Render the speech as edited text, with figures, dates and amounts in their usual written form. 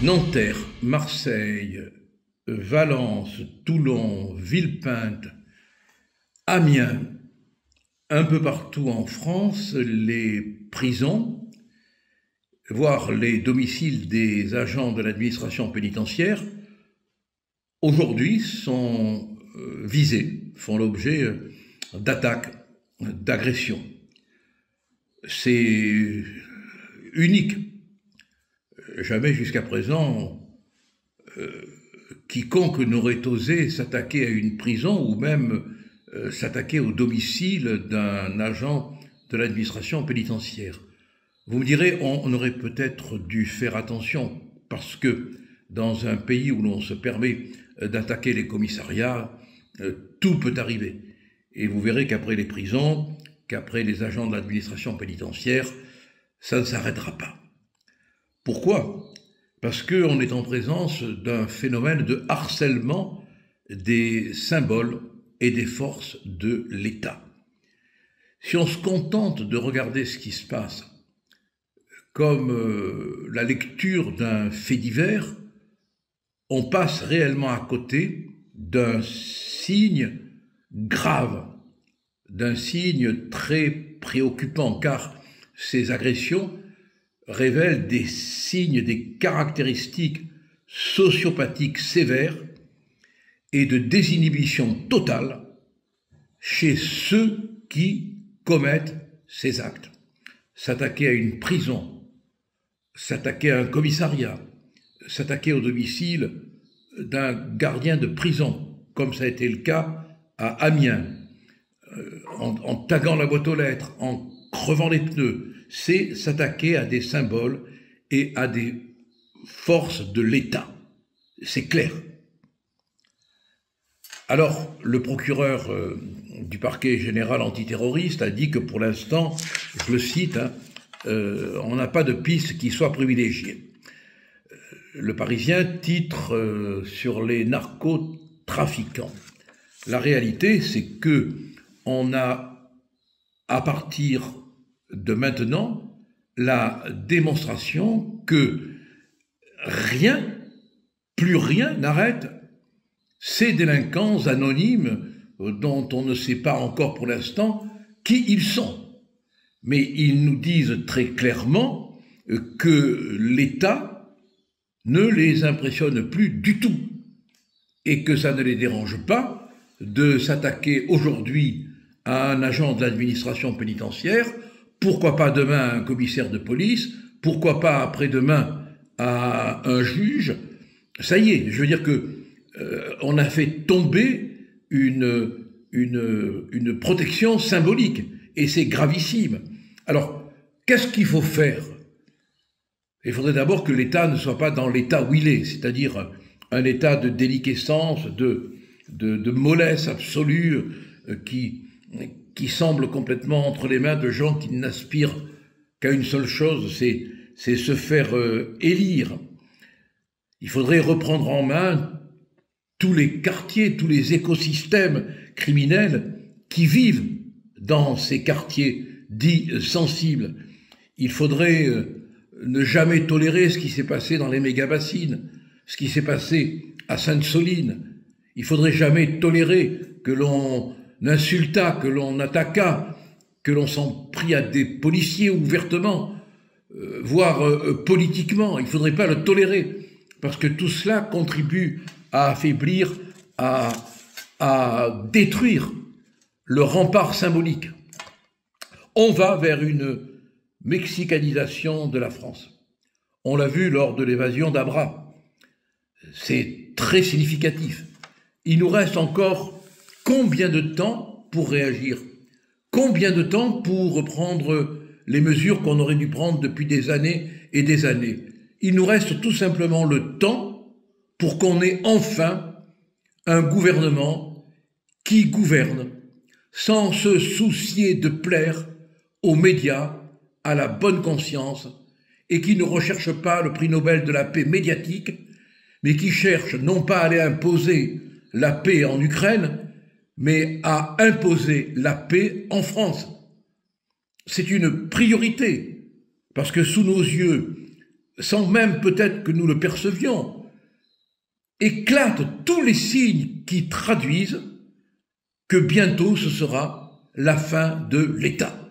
Nanterre, Marseille, Valence, Toulon, Villepinte, Amiens, un peu partout en France, les prisons, voire les domiciles des agents de l'administration pénitentiaire, aujourd'hui sont visés, font l'objet d'attaques, d'agressions. C'est unique. Jamais jusqu'à présent, quiconque n'aurait osé s'attaquer à une prison ou même s'attaquer au domicile d'un agent de l'administration pénitentiaire. Vous me direz, on aurait peut-être dû faire attention, parce que dans un pays où l'on se permet d'attaquer les commissariats, tout peut arriver. Et vous verrez qu'après les prisons, qu'après les agents de l'administration pénitentiaire, ça ne s'arrêtera pas. Pourquoi ? Parce qu'on est en présence d'un phénomène de harcèlement des symboles et des forces de l'État. Si on se contente de regarder ce qui se passe comme la lecture d'un fait divers, on passe réellement à côté d'un signe grave, d'un signe très préoccupant, car ces agressions révèlent des signes, des caractéristiques sociopathiques sévères et de désinhibition totale chez ceux qui commettent ces actes. S'attaquer à une prison, s'attaquer à un commissariat, s'attaquer au domicile d'un gardien de prison, comme ça a été le cas à Amiens, en taguant la boîte aux lettres, en crevant les pneus, c'est s'attaquer à des symboles et à des forces de l'État. C'est clair. Alors, le procureur du parquet général antiterroriste a dit que pour l'instant, je le cite, on n'a pas de piste qui soit privilégiée. Le Parisien titre sur les narcotrafiquants. La réalité, c'est que on a, à partir de maintenant, la démonstration que rien, plus rien n'arrête ces délinquants anonymes dont on ne sait pas encore pour l'instant qui ils sont. Mais ils nous disent très clairement que l'État ne les impressionne plus du tout et que ça ne les dérange pas de s'attaquer aujourd'hui à un agent de l'administration pénitentiaire, pourquoi pas demain à un commissaire de police, pourquoi pas après-demain à un juge. Ça y est, je veux dire que on a fait tomber une protection symbolique, et c'est gravissime. Alors, qu'est-ce qu'il faut faire ? Il faudrait d'abord que l'État ne soit pas dans l'état où il est, c'est-à-dire un état de déliquescence, de mollesse absolue, qui semble complètement entre les mains de gens qui n'aspirent qu'à une seule chose, c'est se faire élire. Il faudrait reprendre en main tous les quartiers, tous les écosystèmes criminels qui vivent dans ces quartiers dits sensibles. Il faudrait ne jamais tolérer ce qui s'est passé dans les méga-bassines, ce qui s'est passé à Sainte-Soline. Il faudrait jamais tolérer que l'on insultât, que l'on attaquât, que l'on s'en prit à des policiers ouvertement, voire politiquement. Il ne faudrait pas le tolérer, parce que tout cela contribue à affaiblir, à détruire le rempart symbolique. On va vers une mexicanisation de la France. On l'a vu lors de l'évasion d'Abra. C'est très significatif. Il nous reste encore combien de temps pour réagir ? Combien de temps pour reprendre les mesures qu'on aurait dû prendre depuis des années et des années ? Il nous reste tout simplement le temps pour qu'on ait enfin un gouvernement qui gouverne sans se soucier de plaire aux médias, à la bonne conscience, et qui ne recherche pas le prix Nobel de la paix médiatique, mais qui cherche non pas à aller imposer la paix en Ukraine, mais à imposer la paix en France. C'est une priorité, parce que sous nos yeux, sans même peut-être que nous le percevions, éclatent tous les signes qui traduisent que bientôt ce sera la fin de l'État.